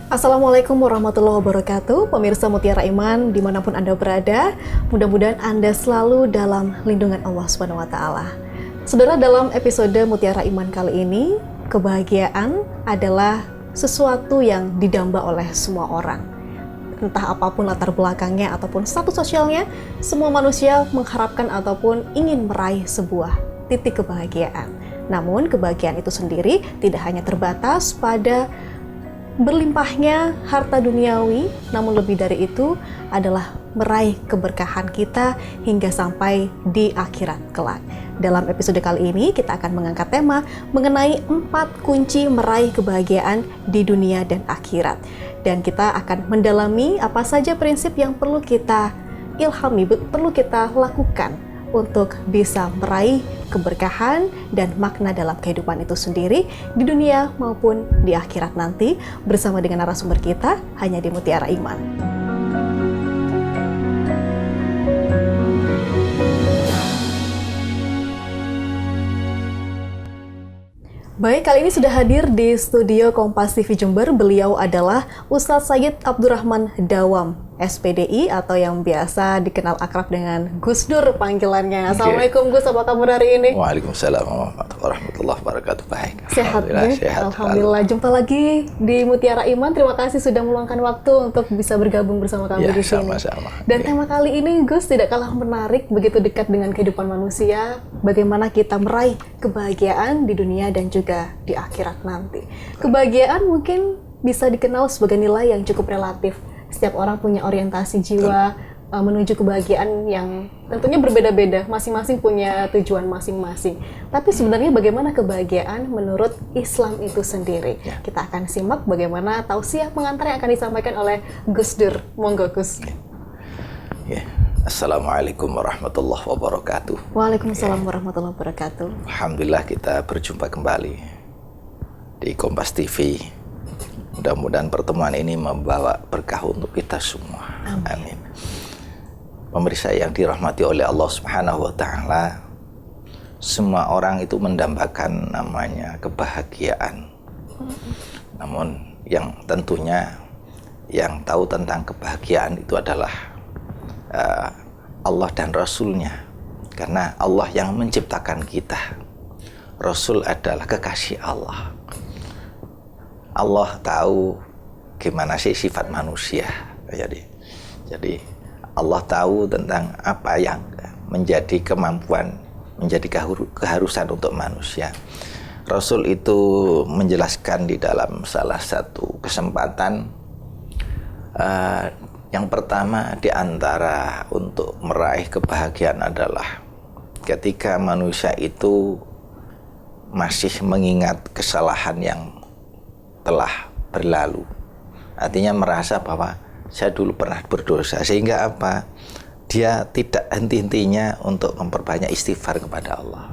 Assalamualaikum warahmatullahi wabarakatuh, pemirsa Mutiara Iman dimanapun Anda berada, mudah-mudahan Anda selalu dalam lindungan Allah SWT. Saudara, dalam episode Mutiara Iman kali ini, kebahagiaan adalah sesuatu yang didamba oleh semua orang. Entah apapun latar belakangnya ataupun status sosialnya, semua manusia mengharapkan ataupun ingin meraih sebuah titik kebahagiaan. Namun kebahagiaan itu sendiri tidak hanya terbatas pada berlimpahnya harta duniawi, namun lebih dari itu adalah meraih keberkahan kita hingga sampai di akhirat kelak. Dalam episode kali ini kita akan mengangkat tema mengenai 4 kunci meraih kebahagiaan di dunia dan akhirat. Dan kita akan mendalami apa saja prinsip yang perlu kita ilhami, perlu kita lakukan untuk bisa meraih keberkahan dan makna dalam kehidupan itu sendiri di dunia maupun di akhirat nanti, bersama dengan narasumber kita hanya di Mutiara Iman. Baik, kali ini sudah hadir di studio Kompas TV Jember. Beliau adalah Ustadz Sayyid Abdurrahman Dawam, SPDI, atau yang biasa dikenal akrab dengan Gus Dur panggilannya. Assalamualaikum Gus, apa kabar hari ini? Waalaikumsalam warahmatullahi wabarakatuh. Baik. Sehat, sehat. Alhamdulillah. Jumpa lagi di Mutiara Iman. Terima kasih sudah meluangkan waktu untuk bisa bergabung bersama kami di sini. Sama-sama. Dan tema kali ini Gus tidak kalah menarik, begitu dekat dengan kehidupan manusia. Bagaimana kita meraih kebahagiaan di dunia dan juga di akhirat nanti. Kebahagiaan mungkin bisa dikenal sebagai nilai yang cukup relatif. Setiap orang punya orientasi jiwa menuju kebahagiaan yang tentunya berbeda-beda, masing-masing punya tujuan masing-masing. Tapi sebenarnya bagaimana kebahagiaan menurut Islam itu sendiri? Ya. Kita akan simak bagaimana tausiah pengantar yang akan disampaikan oleh Gus Dur. Monggo Gus. Ya. Assalamualaikum warahmatullahi wabarakatuh. Waalaikumsalam warahmatullahi wabarakatuh. Alhamdulillah kita berjumpa kembali di Kompas TV. Mudah-mudahan pertemuan ini membawa berkah untuk kita semua. Amin. Pemirsa yang dirahmati oleh Allah Subhanahu wa taala, semua orang itu mendambakan namanya kebahagiaan. Namun yang tentunya yang tahu tentang kebahagiaan itu adalah Allah dan Rasul-Nya. Karena Allah yang menciptakan kita. Rasul adalah kekasih Allah. Allah tahu gimana sih sifat manusia. Jadi Allah tahu tentang apa yang menjadi kemampuan, menjadi keharusan untuk manusia. Rasul itu menjelaskan di dalam salah satu kesempatan, yang pertama di antara untuk meraih kebahagiaan adalah ketika manusia itu masih mengingat kesalahan yang telah berlalu. Artinya merasa bahwa saya dulu pernah berdosa, sehingga apa? Dia tidak henti-hentinya untuk memperbanyak istighfar kepada Allah.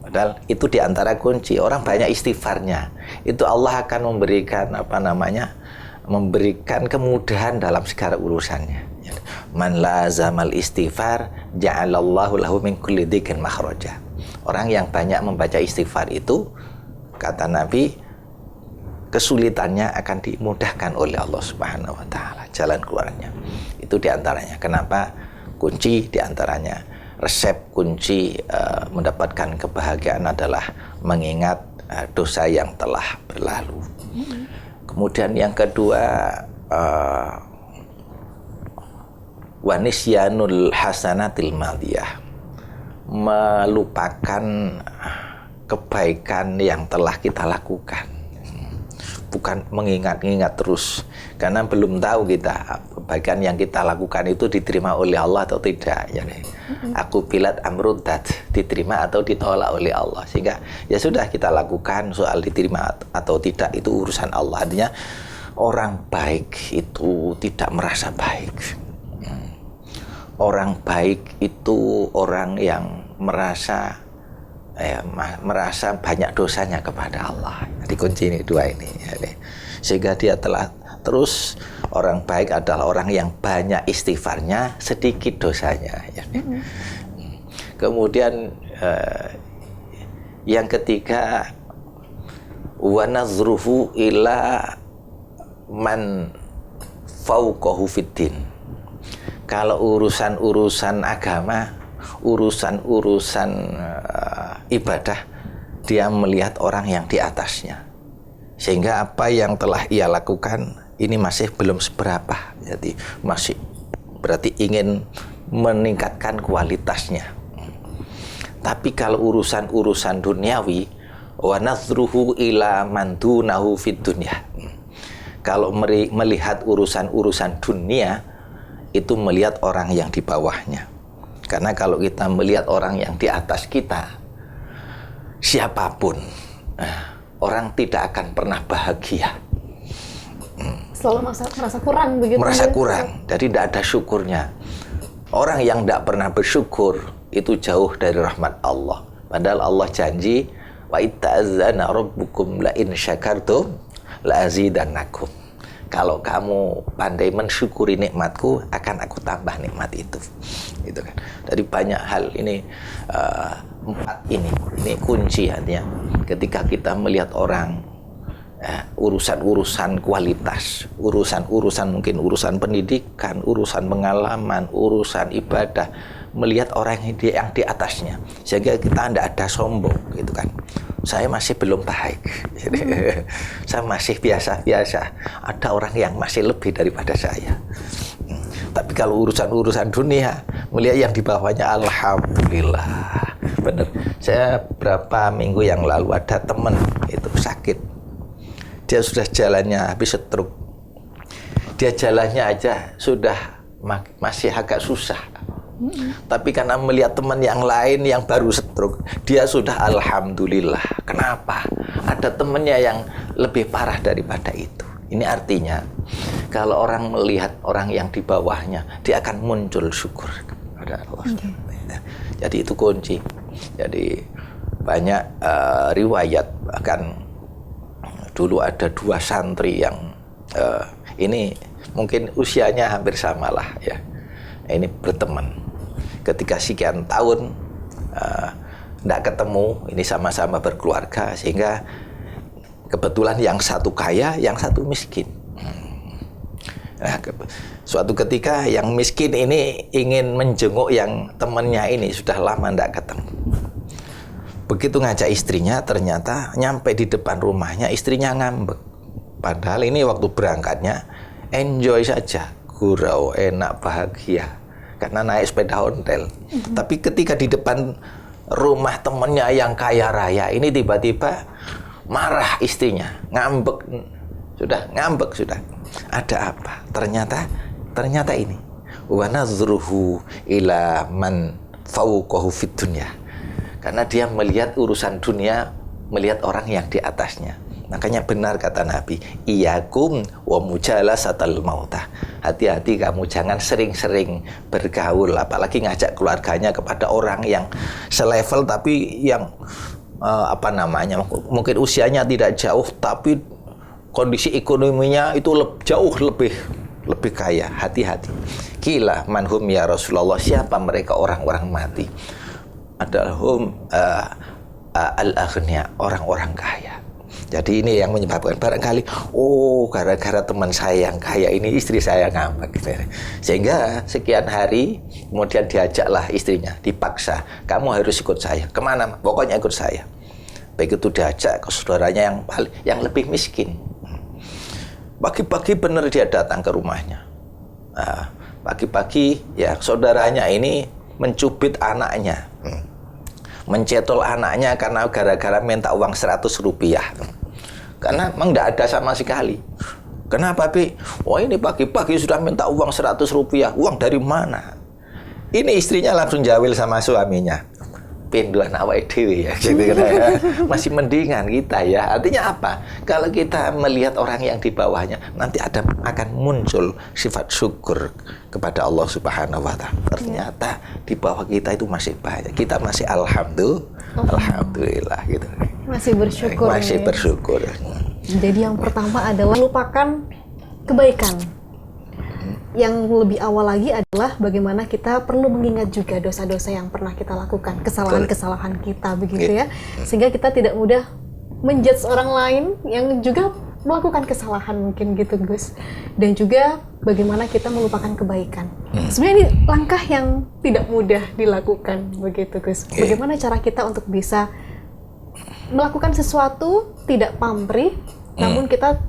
Padahal itu di antara kunci. Orang banyak istighfarnya, itu Allah akan memberikan memberikan kemudahan dalam segala urusannya. Man lazamal istighfar ja'alallahu lahu min kulli dhikin makhraja. Orang yang banyak membaca istighfar itu, kata Nabi, kesulitannya akan dimudahkan oleh Allah Subhanahu wa taala, jalan keluarnya. Itu diantaranya. Kenapa? Kunci diantaranya, resep kunci mendapatkan kebahagiaan adalah mengingat dosa yang telah berlalu. Kemudian yang kedua, wanisyanul hasanatil madiyah, melupakan kebaikan yang telah kita lakukan. Bukan mengingat-ingat terus, karena belum tahu kita kebaikan yang kita lakukan itu diterima oleh Allah atau tidak. Aku bilat amrudat, diterima atau ditolak oleh Allah. Sehingga ya sudah, kita lakukan, soal diterima atau tidak itu urusan Allah. Artinya orang baik itu tidak merasa baik. Orang baik itu orang yang merasa banyak dosanya kepada Allah. Jadi kunci ini dua ini. Sehingga dia telah terus, orang baik adalah orang yang banyak istighfarnya, sedikit dosanya. Kemudian yang ketiga, wa nazruhu ila man fauqahu fiddin. Kalau urusan-urusan agama, urusan-urusan ibadah, dia melihat orang yang di atasnya. Sehingga apa yang telah ia lakukan ini masih belum seberapa. Jadi masih berarti ingin meningkatkan kualitasnya. Tapi kalau urusan-urusan duniawi, wa nadhruhu ila man dunahu fid dunya. Kalau melihat urusan-urusan dunia, itu melihat orang yang di bawahnya. Karena kalau kita melihat orang yang di atas kita, siapapun, orang tidak akan pernah bahagia. Selalu merasa kurang begitu. Merasa kurang, jadi tidak ada syukurnya. Orang yang tidak pernah bersyukur itu jauh dari rahmat Allah. Padahal Allah janji, wa itta'adzana rabbukum la in syakartum la azidannakum. Kalau kamu pandai mensyukuri nikmatku, akan aku tambah nikmat itu. Gitu kan. Dari banyak hal ini, empat ini kunci artinya. Ketika kita melihat orang, urusan-urusan kualitas, urusan-urusan mungkin urusan pendidikan, urusan pengalaman, urusan ibadah, melihat orang yang di atasnya, sehingga kita tidak ada sombong, gitu kan. Saya masih belum baik, saya masih biasa-biasa. Ada orang yang masih lebih daripada saya. Tapi kalau urusan-urusan dunia, melihat yang di bawahnya, alhamdulillah. Benar. Saya berapa minggu yang lalu ada teman itu sakit. Dia sudah jalannya habis stroke. Dia jalannya aja sudah masih agak susah. Tapi karena melihat teman yang lain yang baru stroke, dia sudah alhamdulillah. Kenapa? Ada temannya yang lebih parah daripada itu. Ini artinya kalau orang melihat orang yang di bawahnya, dia akan muncul syukur kepada Allah. Jadi itu kunci. Jadi banyak riwayat, bahkan dulu ada 2 santri yang ini mungkin usianya hampir samalah ya. Ini berteman. Ketika sekian tahun tidak ketemu, ini sama-sama berkeluarga, sehingga kebetulan yang satu kaya, yang satu miskin. Nah, suatu ketika yang miskin ini ingin menjenguk yang temannya ini, sudah lama tidak ketemu. Begitu ngajak istrinya, ternyata nyampe di depan rumahnya, istrinya ngambek. Padahal ini waktu berangkatnya enjoy saja, gurau, enak, bahagia, karena naik sepeda ontel. Tapi ketika di depan rumah temannya yang kaya raya ini, tiba-tiba marah istrinya, ngambek sudah. Ada apa? Ternyata ini, wa nadhruhu ila man fauqahu fid dunya. Karena dia melihat urusan dunia, melihat orang yang di atasnya. Makanya benar kata Nabi, iyyakum wa mujalasatal mautah. Hati-hati kamu, jangan sering-sering bergaul, apalagi ngajak keluarganya kepada orang yang selevel tapi yang mungkin usianya tidak jauh tapi kondisi ekonominya itu jauh lebih kaya. Hati-hati. Qila manhum ya Rasulullah, siapa mereka orang-orang mati? Adalah al-aghnia, orang-orang kaya. Jadi ini yang menyebabkan barangkali, gara-gara teman saya yang kaya ini istri saya ngambek gitu. Sehingga sekian hari kemudian diajaklah istrinya, dipaksa, kamu harus ikut saya. Kemana? Pokoknya ikut saya. Begitu diajak ke saudaranya yang lebih miskin. Pagi-pagi benar dia datang ke rumahnya. Pagi-pagi ya saudaranya ini mencubit anaknya. Mencetol anaknya karena gara-gara minta uang 100 rupiah. Karena memang tidak ada sama sekali. Kenapa, Bi? Wah, ini pagi-pagi sudah minta uang 100 rupiah. Uang dari mana? Ini istrinya langsung jawil sama suaminya. Pinduan awake dhewe ya, gitu kan. Masih mendingan kita ya. Artinya apa? Kalau kita melihat orang yang di bawahnya, nanti akan muncul sifat syukur kepada Allah Subhanahu wa Ta'ala. Ternyata di bawah kita itu masih banyak. Kita masih alhamdulillah gitu. Masih bersyukur. Masih bersyukur. Jadi yang pertama adalah lupakan kebaikan. Yang lebih awal lagi adalah bagaimana kita perlu mengingat juga dosa-dosa yang pernah kita lakukan, kesalahan-kesalahan kita begitu ya, sehingga kita tidak mudah menjudge orang lain yang juga melakukan kesalahan mungkin gitu Gus, dan juga bagaimana kita melupakan kebaikan. Sebenarnya ini langkah yang tidak mudah dilakukan begitu Gus. Bagaimana cara kita untuk bisa melakukan sesuatu tidak pamrih, namun kita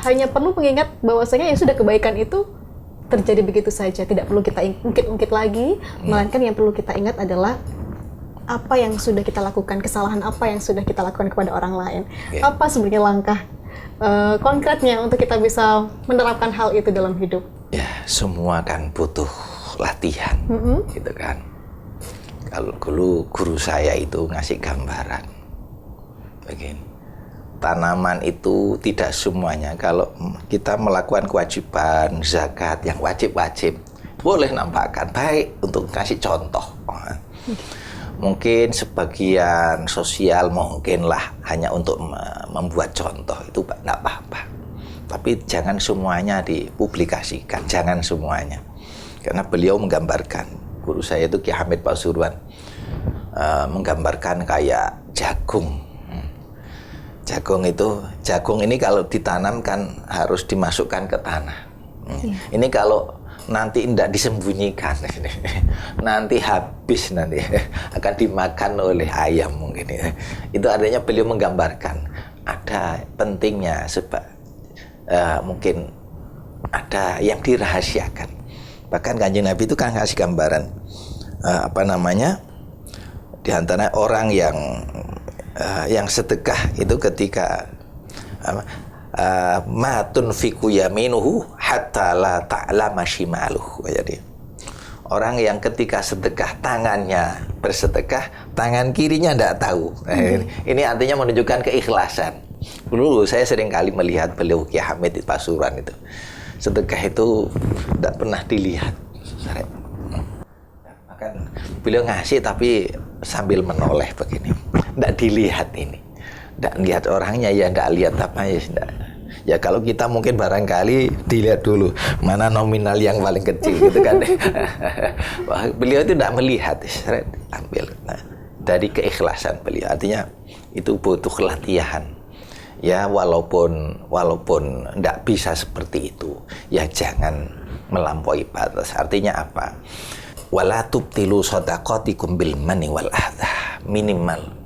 hanya perlu mengingat bahwasanya ya sudah, kebaikan itu terjadi begitu saja, tidak perlu kita ungkit-ungkit lagi, melainkan yang perlu kita ingat adalah apa yang sudah kita lakukan, kesalahan apa yang sudah kita lakukan kepada orang lain. Apa sebenarnya langkah konkretnya untuk kita bisa menerapkan hal itu dalam hidup? Ya, semua kan butuh latihan, gitu kan. Kalau dulu guru saya itu ngasih gambaran begini, tanaman itu tidak semuanya kalau kita melakukan kewajiban zakat yang wajib-wajib boleh nampakkan baik untuk kasih contoh. Mungkin sebagian sosial mungkinlah hanya untuk membuat contoh, itu tidak apa-apa. Tapi jangan semuanya dipublikasikan, jangan semuanya. Karena beliau menggambarkan, guru saya itu Ki Hamid Pasuruan, menggambarkan kayak jagung. Jagung ini kalau ditanam kan harus dimasukkan ke tanah. Ini kalau nanti tidak disembunyikan, nanti habis, nanti akan dimakan oleh ayam mungkin. Itu artinya beliau menggambarkan ada pentingnya sebab mungkin ada yang dirahasiakan. Bahkan Kanjeng Nabi itu kan ngasih gambaran di antara orang yang sedekah itu ketika ma tunfiqu yaminuhu hatta la ta'lama shimaluhu. Jadi orang yang ketika sedekah tangannya bersedekah, tangan kirinya tidak tahu. Ini artinya menunjukkan keikhlasan. Dulu saya sering kali melihat beliau Ki Hamid Pasuruan itu sedekah itu tidak pernah dilihat. Bahkan beliau ngasih tapi sambil menoleh begini, tidak dilihat ini. Tidak lihat orangnya, ya tidak lihat apa ya, tidak. Ya kalau kita mungkin barangkali dilihat dulu mana nominal yang paling kecil gitu kan. Beliau itu tidak melihat, ambil. Nah, dari keikhlasan beliau, artinya itu butuh latihan. Ya walaupun tidak bisa seperti itu, ya jangan melampaui batas. Artinya apa? Wala tubtilu shadaqatikum bil manni wal adha. Minimal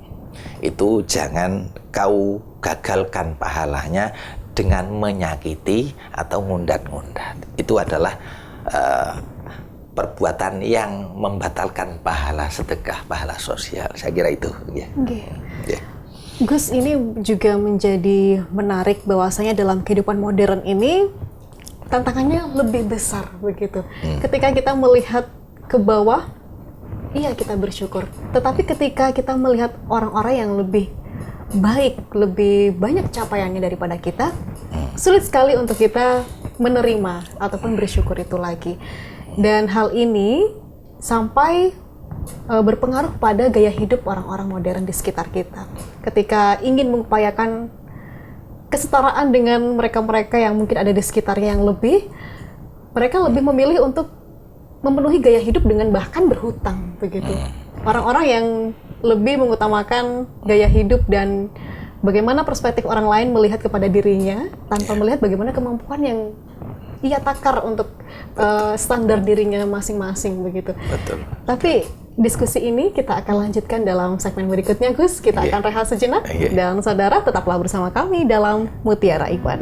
itu jangan kau gagalkan pahalanya dengan menyakiti atau ngundat-ngundat. Itu adalah perbuatan yang membatalkan pahala sedekah, pahala sosial. Saya kira itu. Ya. Ya. Gus, ini juga menjadi menarik bahwasanya dalam kehidupan modern ini tantangannya lebih besar begitu. Ketika kita melihat ke bawah, iya kita bersyukur. Tetapi ketika kita melihat orang-orang yang lebih baik, lebih banyak capaiannya daripada kita, sulit sekali untuk kita menerima ataupun bersyukur itu lagi. Dan hal ini sampai berpengaruh pada gaya hidup orang-orang modern di sekitar kita. Ketika ingin mengupayakan kesetaraan dengan mereka-mereka yang mungkin ada di sekitarnya yang lebih, mereka lebih memilih untuk memenuhi gaya hidup dengan bahkan berhutang begitu. Orang-orang yang lebih mengutamakan gaya hidup dan bagaimana perspektif orang lain melihat kepada dirinya tanpa melihat bagaimana kemampuan yang ia takar untuk standar dirinya masing-masing begitu. Betul. Tapi diskusi ini kita akan lanjutkan dalam segmen berikutnya, Gus. Kita akan rehat sejenak dan saudara tetaplah bersama kami dalam Mutiara Iman.